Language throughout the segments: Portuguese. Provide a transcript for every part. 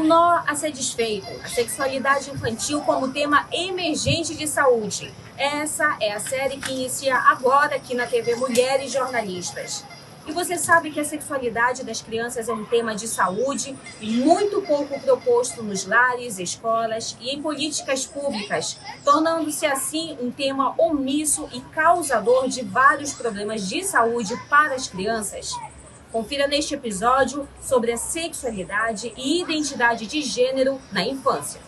nó a ser desfeito, a sexualidade infantil como tema emergente de saúde. Essa é a série que inicia agora aqui na TV Mulheres Jornalistas. E você sabe que a sexualidade das crianças é um tema de saúde muito pouco proposto nos lares, escolas e em políticas públicas, tornando-se assim um tema omisso e causador de vários problemas de saúde para as crianças. Confira neste episódio sobre a sexualidade e identidade de gênero na infância.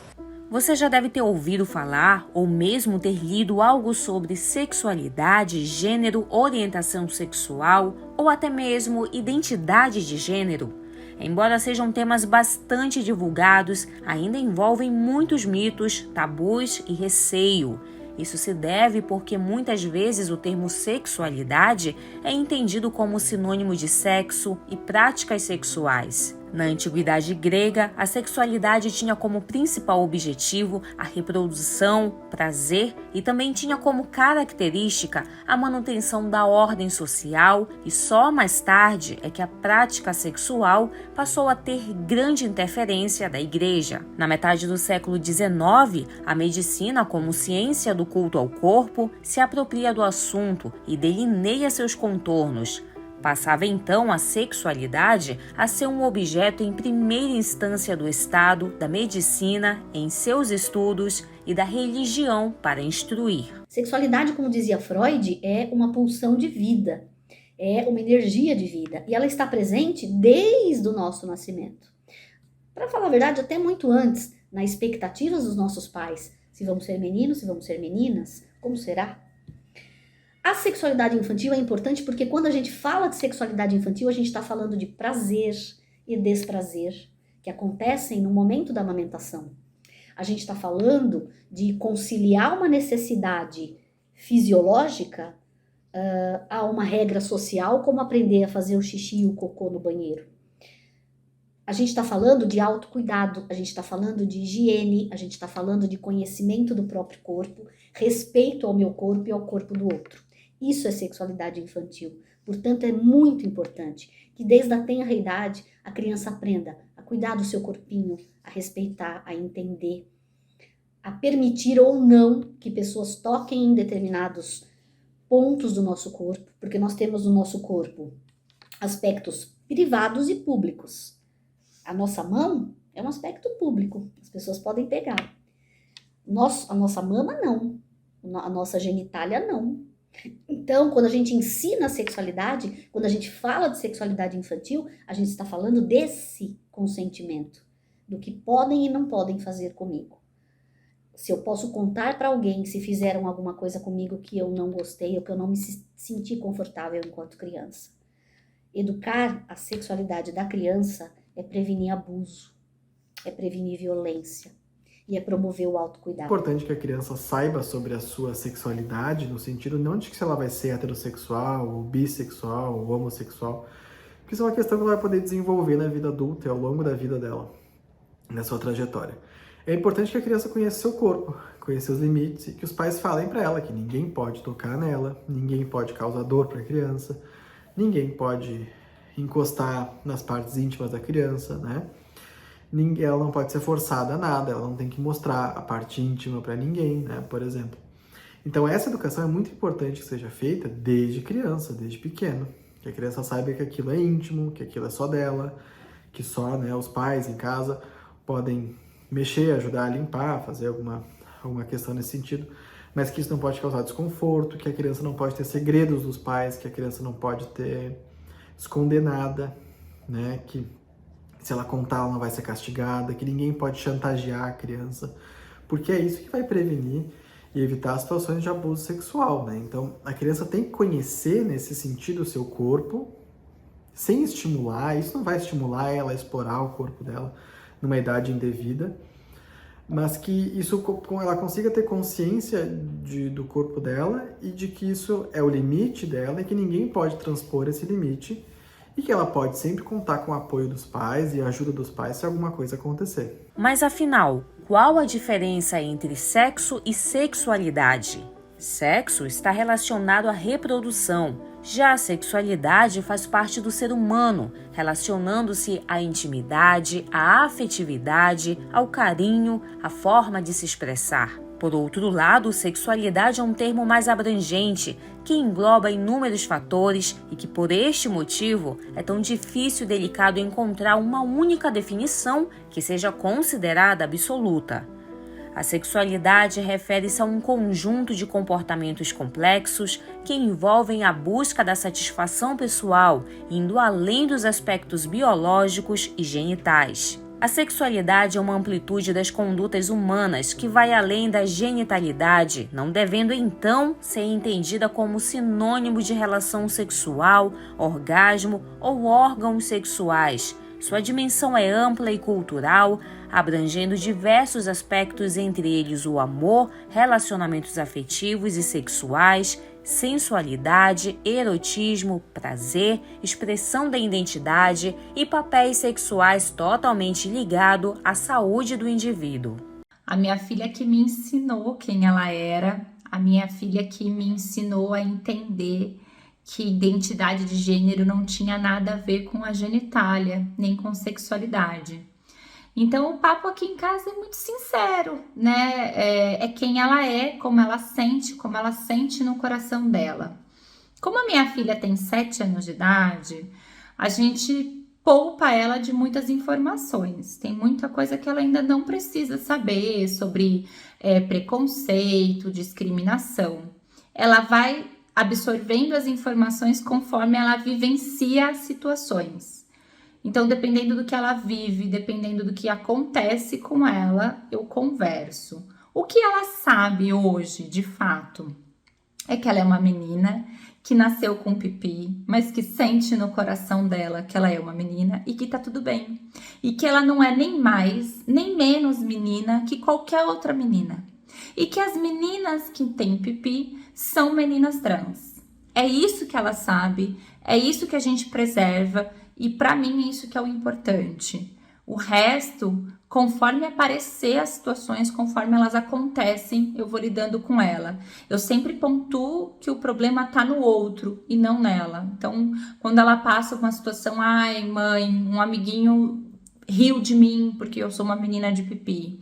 Você já deve ter ouvido falar ou mesmo ter lido algo sobre sexualidade, gênero, orientação sexual ou até mesmo identidade de gênero. Embora sejam temas bastante divulgados, ainda envolvem muitos mitos, tabus e receio. Isso se deve porque muitas vezes o termo sexualidade é entendido como sinônimo de sexo e práticas sexuais. Na antiguidade grega, a sexualidade tinha como principal objetivo a reprodução, prazer e também tinha como característica a manutenção da ordem social, e só mais tarde é que a prática sexual passou a ter grande interferência da igreja. Na metade do século XIX, a medicina, como ciência do culto ao corpo, se apropria do assunto e delineia seus contornos. Passava então a sexualidade a ser um objeto em primeira instância do Estado, da medicina, em seus estudos e da religião para instruir. Sexualidade, como dizia Freud, é uma pulsão de vida, é uma energia de vida e ela está presente desde o nosso nascimento. Para falar a verdade, até muito antes, nas expectativas dos nossos pais, se vamos ser meninos, se vamos ser meninas, como será? A sexualidade infantil é importante porque quando a gente fala de sexualidade infantil, a gente está falando de prazer e desprazer que acontecem no momento da amamentação. A gente está falando de conciliar uma necessidade fisiológica a uma regra social, como aprender a fazer o xixi e o cocô no banheiro. A gente está falando de autocuidado, a gente está falando de higiene, a gente está falando de conhecimento do próprio corpo, respeito ao meu corpo e ao corpo do outro. Isso é sexualidade infantil. Portanto, é muito importante que desde a tenra idade a criança aprenda a cuidar do seu corpinho, a respeitar, a entender, a permitir ou não que pessoas toquem em determinados pontos do nosso corpo, porque nós temos no nosso corpo aspectos privados e públicos. A nossa mão é um aspecto público, as pessoas podem pegar. A nossa mama não, a nossa genitália não. Então, quando a gente ensina a sexualidade, quando a gente fala de sexualidade infantil, a gente está falando desse consentimento, do que podem e não podem fazer comigo. Se eu posso contar para alguém se fizeram alguma coisa comigo que eu não gostei ou que eu não me senti confortável enquanto criança. Educar a sexualidade da criança é prevenir abuso, é prevenir violência e é promover o autocuidado. É importante que a criança saiba sobre a sua sexualidade, no sentido não de que se ela vai ser heterossexual, ou bissexual, ou homossexual, porque isso é uma questão que ela vai poder desenvolver na vida adulta e ao longo da vida dela, na sua trajetória. É importante que a criança conheça seu corpo, conheça os limites e que os pais falem para ela que ninguém pode tocar nela, ninguém pode causar dor para a criança, ninguém pode encostar nas partes íntimas da criança, né? Ela não pode ser forçada a nada, ela não tem que mostrar a parte íntima para ninguém, né, por exemplo. Então essa educação é muito importante que seja feita desde criança, desde pequeno. Que a criança saiba que aquilo é íntimo, que aquilo é só dela, que só, né, os pais em casa podem mexer, ajudar a limpar, fazer alguma questão nesse sentido, mas que isso não pode causar desconforto, que a criança não pode ter segredos dos pais, que a criança não pode esconder nada, né, que se ela contar, ela não vai ser castigada, que ninguém pode chantagear a criança, porque é isso que vai prevenir e evitar situações de abuso sexual, né? Então, a criança tem que conhecer, nesse sentido, o seu corpo, sem estimular. Isso não vai estimular ela a explorar o corpo dela numa idade indevida, mas que ela consiga ter consciência do corpo dela e de que isso é o limite dela e que ninguém pode transpor esse limite, e que ela pode sempre contar com o apoio dos pais e a ajuda dos pais se alguma coisa acontecer. Mas afinal, qual a diferença entre sexo e sexualidade? Sexo está relacionado à reprodução, Já a sexualidade faz parte do ser humano, relacionando-se à intimidade, à afetividade, ao carinho, à forma de se expressar. Por outro lado, sexualidade é um termo mais abrangente, que engloba inúmeros fatores e que, por este motivo, é tão difícil e delicado encontrar uma única definição que seja considerada absoluta. A sexualidade refere-se a um conjunto de comportamentos complexos que envolvem a busca da satisfação pessoal, indo além dos aspectos biológicos e genitais. A sexualidade é uma amplitude das condutas humanas que vai além da genitalidade, não devendo então ser entendida como sinônimo de relação sexual, orgasmo ou órgãos sexuais. Sua dimensão é ampla e cultural, abrangendo diversos aspectos, entre eles o amor, relacionamentos afetivos e sexuais, sensualidade, erotismo, prazer, expressão da identidade e papéis sexuais totalmente ligados à saúde do indivíduo. A minha filha que me ensinou quem ela era, a minha filha que me ensinou a entender que identidade de gênero não tinha nada a ver com a genitália, nem com sexualidade. Então, o papo aqui em casa é muito sincero, né? É quem ela é, como ela sente no coração dela. Como a minha filha tem 7 anos de idade, a gente poupa ela de muitas informações. Tem muita coisa que ela ainda não precisa saber sobre preconceito, discriminação. Ela vai absorvendo as informações conforme ela vivencia as situações. Então, dependendo do que ela vive, dependendo do que acontece com ela, eu converso. O que ela sabe hoje, de fato, é que ela é uma menina que nasceu com pipi, mas que sente no coração dela que ela é uma menina e que tá tudo bem. E que ela não é nem mais, nem menos menina que qualquer outra menina. E que as meninas que têm pipi são meninas trans. É isso que ela sabe, é isso que a gente preserva. E para mim isso que é o importante. O resto, conforme aparecer as situações, conforme elas acontecem, eu vou lidando com ela. Eu sempre pontuo que o problema tá no outro e não nela. Então, quando ela passa por uma situação, ai mãe, um amiguinho riu de mim porque eu sou uma menina de pipi.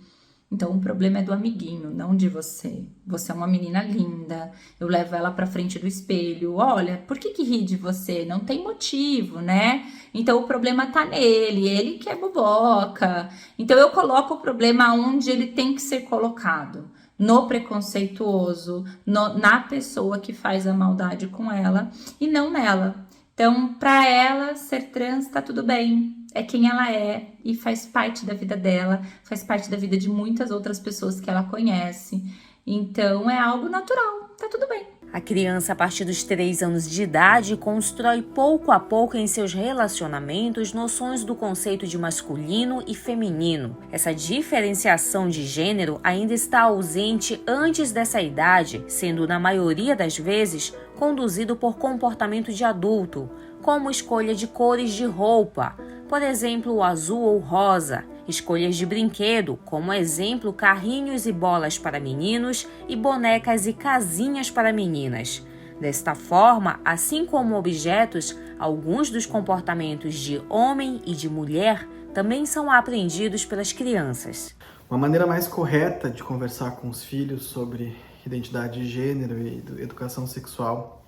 Então, o problema é do amiguinho, não de você. Você é uma menina linda, eu levo ela pra frente do espelho. Olha, por que ri de você? Não tem motivo, né? Então, o problema tá nele, ele que é boboca. Então, eu coloco o problema onde ele tem que ser colocado. No preconceituoso, na pessoa que faz a maldade com ela e não nela. Então, pra ela, ser trans tá tudo bem. É quem ela é e faz parte da vida dela, faz parte da vida de muitas outras pessoas que ela conhece. Então, é algo natural, tá tudo bem. A criança, a partir dos 3 anos de idade, constrói pouco a pouco em seus relacionamentos noções do conceito de masculino e feminino. Essa diferenciação de gênero ainda está ausente antes dessa idade, sendo, na maioria das vezes, conduzido por comportamento de adulto, como escolha de cores de roupa, por exemplo, o azul ou rosa, escolhas de brinquedo, como exemplo, carrinhos e bolas para meninos e bonecas e casinhas para meninas. Desta forma, assim como objetos, alguns dos comportamentos de homem e de mulher também são aprendidos pelas crianças. Uma maneira mais correta de conversar com os filhos sobre identidade de gênero e educação sexual,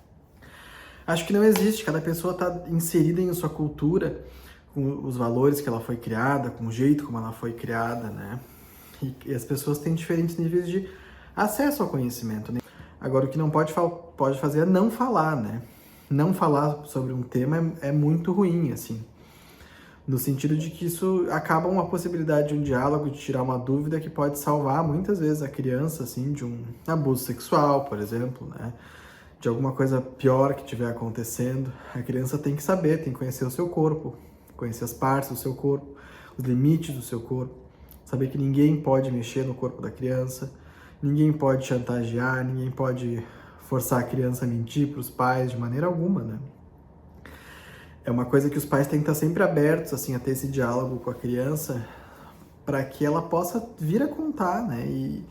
acho que não existe. Cada pessoa está inserida em sua cultura, com os valores que ela foi criada, com o jeito como ela foi criada, né? E as pessoas têm diferentes níveis de acesso ao conhecimento, né? Agora, o que não pode fazer é não falar, né? Não falar sobre um tema é muito ruim, assim. No sentido de que isso acaba uma possibilidade de um diálogo, de tirar uma dúvida que pode salvar, muitas vezes, a criança, assim, de um abuso sexual, por exemplo, né? De alguma coisa pior que estiver acontecendo. A criança tem que saber, tem que conhecer o seu corpo, conhecer as partes do seu corpo, os limites do seu corpo, saber que ninguém pode mexer no corpo da criança, ninguém pode chantagear, ninguém pode forçar a criança a mentir para os pais de maneira alguma, né? É uma coisa que os pais têm que estar sempre abertos, assim, a ter esse diálogo com a criança para que ela possa vir a contar, né? E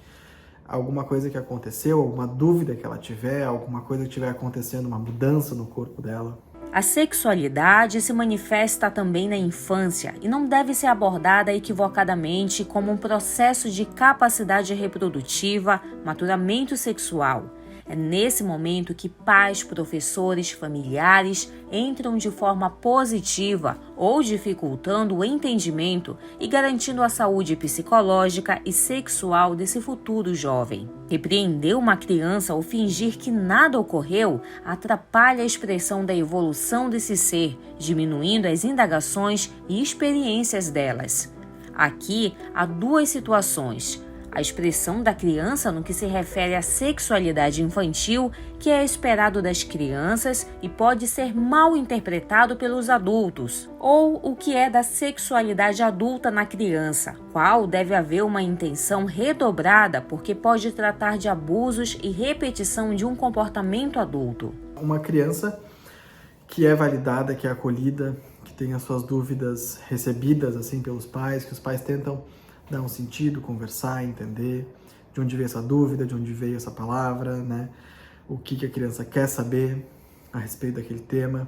alguma coisa que aconteceu, alguma dúvida que ela tiver, alguma coisa que estiver acontecendo, uma mudança no corpo dela. A sexualidade se manifesta também na infância e não deve ser abordada equivocadamente como um processo de capacidade reprodutiva, maturamento sexual. É nesse momento que pais, professores, familiares entram de forma positiva ou dificultando o entendimento e garantindo a saúde psicológica e sexual desse futuro jovem. Repreender uma criança ou fingir que nada ocorreu atrapalha a expressão da evolução desse ser, diminuindo as indagações e experiências delas. Aqui há duas situações. A expressão da criança no que se refere à sexualidade infantil, que é esperado das crianças e pode ser mal interpretado pelos adultos, ou o que é da sexualidade adulta na criança, qual deve haver uma intenção redobrada porque pode tratar de abusos e repetição de um comportamento adulto. Uma criança que é validada, que é acolhida, que tem as suas dúvidas recebidas assim pelos pais, que os pais tentam dar um sentido, conversar, entender de onde veio essa dúvida, de onde veio essa palavra, né? O que a criança quer saber a respeito daquele tema.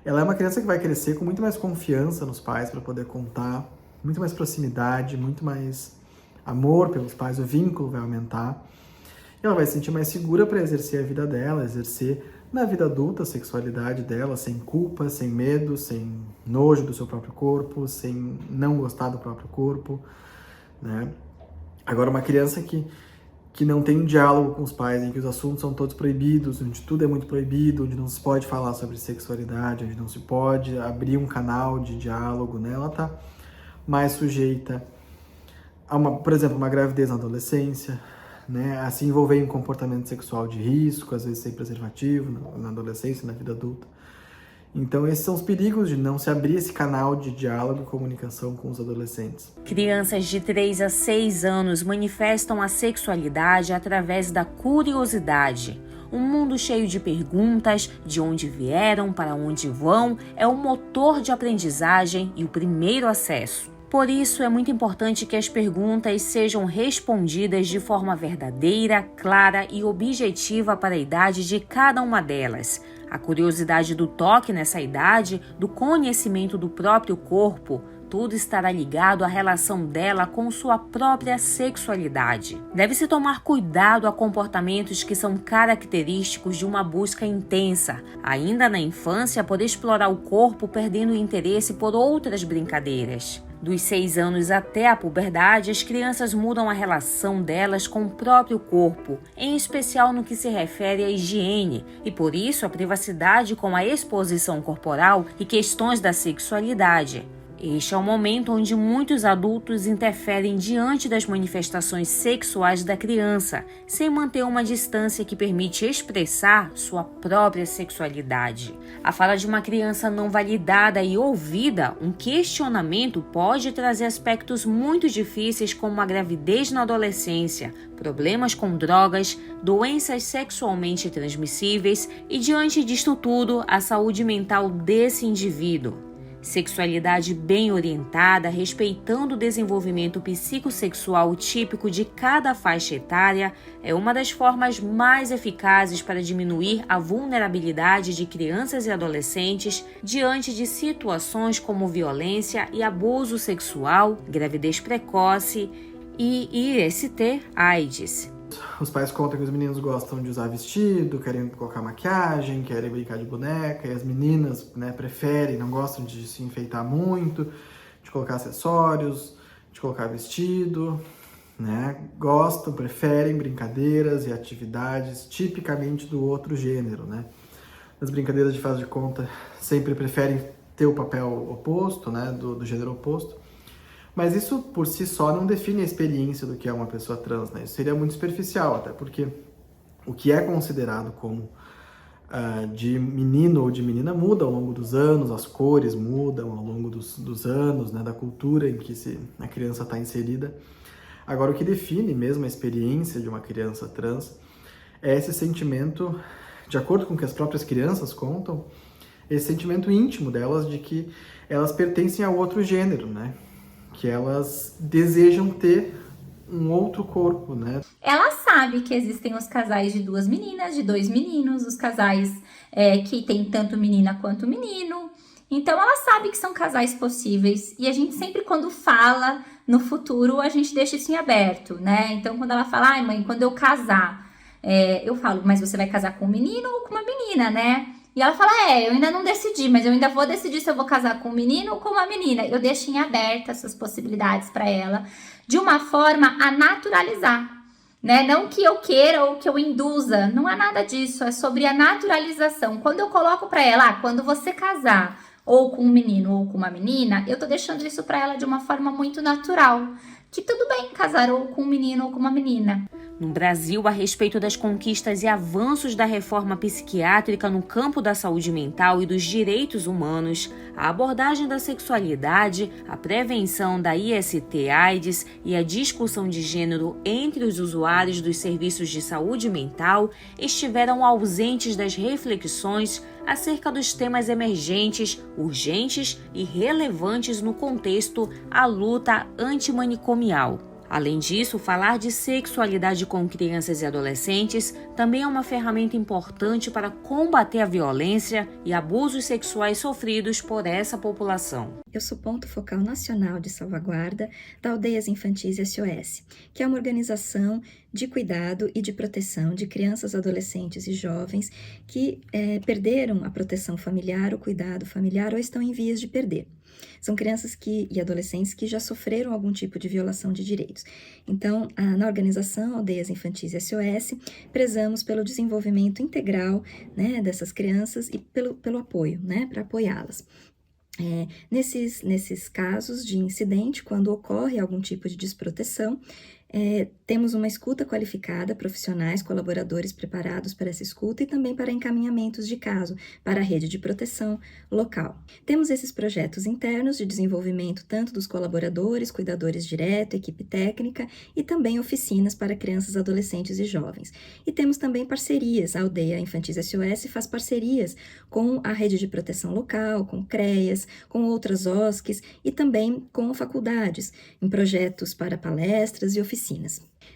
Ela é uma criança que vai crescer com muito mais confiança nos pais para poder contar, muito mais proximidade, muito mais amor pelos pais, o vínculo vai aumentar. E ela vai se sentir mais segura para exercer a vida dela, exercer na vida adulta a sexualidade dela, sem culpa, sem medo, sem nojo do seu próprio corpo, sem não gostar do próprio corpo, né? Agora, uma criança que não tem um diálogo com os pais, em que os assuntos são todos proibidos, onde tudo é muito proibido, onde não se pode falar sobre sexualidade, onde não se pode abrir um canal de diálogo, né? Ela está mais sujeita a, por exemplo, uma gravidez na adolescência, né? A se envolver em um comportamento sexual de risco, às vezes sem preservativo, na adolescência, na vida adulta. Então, esses são os perigos de não se abrir esse canal de diálogo e comunicação com os adolescentes. Crianças de 3 a 6 anos manifestam a sexualidade através da curiosidade. Um mundo cheio de perguntas, de onde vieram, para onde vão, é o motor de aprendizagem e o primeiro acesso. Por isso, é muito importante que as perguntas sejam respondidas de forma verdadeira, clara e objetiva para a idade de cada uma delas. A curiosidade do toque nessa idade, do conhecimento do próprio corpo, tudo estará ligado à relação dela com sua própria sexualidade. Deve-se tomar cuidado a comportamentos que são característicos de uma busca intensa, ainda na infância, por explorar o corpo, perdendo o interesse por outras brincadeiras. Dos 6 anos até a puberdade, as crianças mudam a relação delas com o próprio corpo, em especial no que se refere à higiene, e por isso a privacidade com a exposição corporal e questões da sexualidade. Este é o momento onde muitos adultos interferem diante das manifestações sexuais da criança, sem manter uma distância que permite expressar sua própria sexualidade. A fala de uma criança não validada e ouvida, um questionamento pode trazer aspectos muito difíceis como a gravidez na adolescência, problemas com drogas, doenças sexualmente transmissíveis e, diante disto tudo, a saúde mental desse indivíduo. Sexualidade bem orientada, respeitando o desenvolvimento psicossexual típico de cada faixa etária, é uma das formas mais eficazes para diminuir a vulnerabilidade de crianças e adolescentes diante de situações como violência e abuso sexual, gravidez precoce e IST/AIDS. Os pais contam que os meninos gostam de usar vestido, querem colocar maquiagem, querem brincar de boneca, e as meninas, né, preferem, não gostam de se enfeitar muito, de colocar acessórios, de colocar vestido, né? Gostam, preferem brincadeiras e atividades tipicamente do outro gênero, né? As brincadeiras de faz de conta sempre preferem ter o papel oposto, né, do gênero oposto. Mas isso, por si só, não define a experiência do que é uma pessoa trans, né? Isso seria muito superficial, até porque o que é considerado como de menino ou de menina muda ao longo dos anos, as cores mudam ao longo dos anos, né, da cultura em que a criança está inserida. Agora, o que define mesmo a experiência de uma criança trans é esse sentimento, de acordo com o que as próprias crianças contam, esse sentimento íntimo delas de que elas pertencem a outro gênero, né? Que elas desejam ter um outro corpo, né? Ela sabe que existem os casais de 2 meninas, de 2 meninos, os casais que tem tanto menina quanto menino. Então, ela sabe que são casais possíveis. E a gente sempre, quando fala no futuro, a gente deixa isso em aberto, né? Então, quando ela fala, ai mãe, quando eu casar, eu falo, mas você vai casar com um menino ou com uma menina, né? E ela fala, eu ainda não decidi, mas eu ainda vou decidir se eu vou casar com um menino ou com uma menina. Eu deixo em aberto essas possibilidades para ela, de uma forma a naturalizar, né? Não que eu queira ou que eu induza, não é nada disso, é sobre a naturalização. Quando eu coloco para ela, quando você casar ou com um menino ou com uma menina, eu tô deixando isso para ela de uma forma muito natural, que tudo bem casar ou com um menino ou com uma menina. No Brasil, a respeito das conquistas e avanços da reforma psiquiátrica no campo da saúde mental e dos direitos humanos, a abordagem da sexualidade, a prevenção da IST/AIDS e a discussão de gênero entre os usuários dos serviços de saúde mental estiveram ausentes das reflexões acerca dos temas emergentes, urgentes e relevantes no contexto à luta antimanicomial. Além disso, falar de sexualidade com crianças e adolescentes também é uma ferramenta importante para combater a violência e abusos sexuais sofridos por essa população. Eu sou ponto focal nacional de salvaguarda da Aldeias Infantis SOS, que é uma organização de cuidado e de proteção de crianças, adolescentes e jovens que perderam a proteção familiar, o cuidado familiar ou estão em vias de perder. São crianças e adolescentes que já sofreram algum tipo de violação de direitos. Então, na organização Aldeias Infantis SOS, prezamos pelo desenvolvimento integral, né, dessas crianças e pelo apoio, né, para apoiá-las. Nesses casos de incidente, quando ocorre algum tipo de desproteção, temos uma escuta qualificada, profissionais, colaboradores preparados para essa escuta e também para encaminhamentos de caso para a rede de proteção local. Temos esses projetos internos de desenvolvimento tanto dos colaboradores, cuidadores direto, equipe técnica e também oficinas para crianças, adolescentes e jovens. E temos também parcerias, a Aldeia Infantis SOS faz parcerias com a rede de proteção local, com CREAS, com outras OSCs e também com faculdades, em projetos para palestras e oficinas.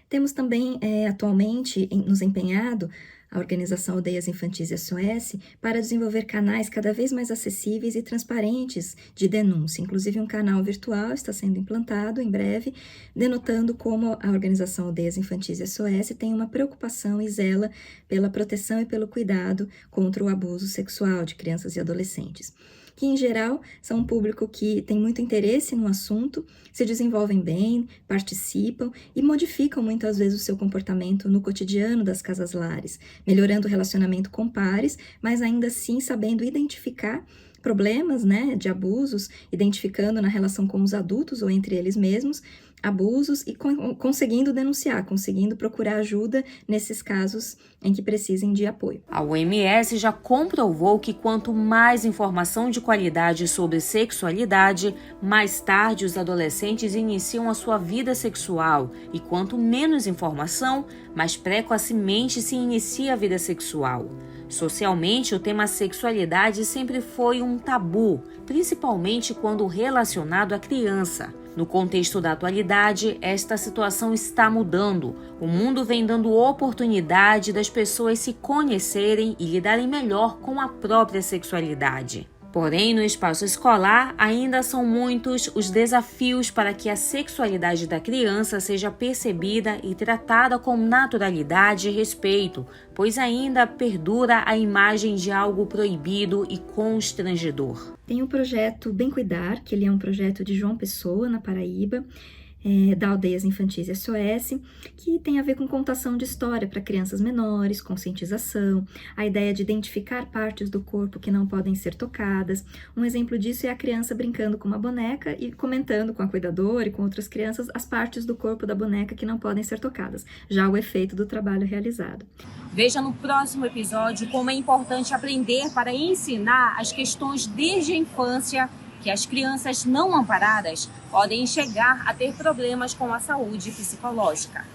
Temos também, atualmente, nos empenhado, a organização Aldeias Infantis SOS, para desenvolver canais cada vez mais acessíveis e transparentes de denúncia. Inclusive, um canal virtual está sendo implantado em breve, denotando como a organização Aldeias Infantis SOS tem uma preocupação e zela pela proteção e pelo cuidado contra o abuso sexual de crianças e adolescentes, que, em geral, são um público que tem muito interesse no assunto, se desenvolvem bem, participam e modificam muitas vezes o seu comportamento no cotidiano das casas-lares, melhorando o relacionamento com pares, mas ainda assim sabendo identificar problemas, né, de abusos, identificando na relação com os adultos ou entre eles mesmos, abusos e conseguindo denunciar, conseguindo procurar ajuda nesses casos em que precisem de apoio. A OMS já comprovou que quanto mais informação de qualidade sobre sexualidade, mais tarde os adolescentes iniciam a sua vida sexual e quanto menos informação, mais precocemente se inicia a vida sexual. Socialmente, o tema sexualidade sempre foi um tabu, principalmente quando relacionado à criança. No contexto da atualidade, esta situação está mudando. O mundo vem dando oportunidade das pessoas se conhecerem e lidarem melhor com a própria sexualidade. Porém, no espaço escolar, ainda são muitos os desafios para que a sexualidade da criança seja percebida e tratada com naturalidade e respeito, pois ainda perdura a imagem de algo proibido e constrangedor. Tem o projeto Bem Cuidar, que ele é um projeto de João Pessoa, na Paraíba, da Aldeias Infantis SOS, que tem a ver com contação de história para crianças menores, conscientização, a ideia de identificar partes do corpo que não podem ser tocadas. Um exemplo disso é a criança brincando com uma boneca e comentando com a cuidadora e com outras crianças as partes do corpo da boneca que não podem ser tocadas, já o efeito do trabalho realizado. Veja no próximo episódio como é importante aprender para ensinar as questões desde a infância, que as crianças não amparadas podem chegar a ter problemas com a saúde psicológica.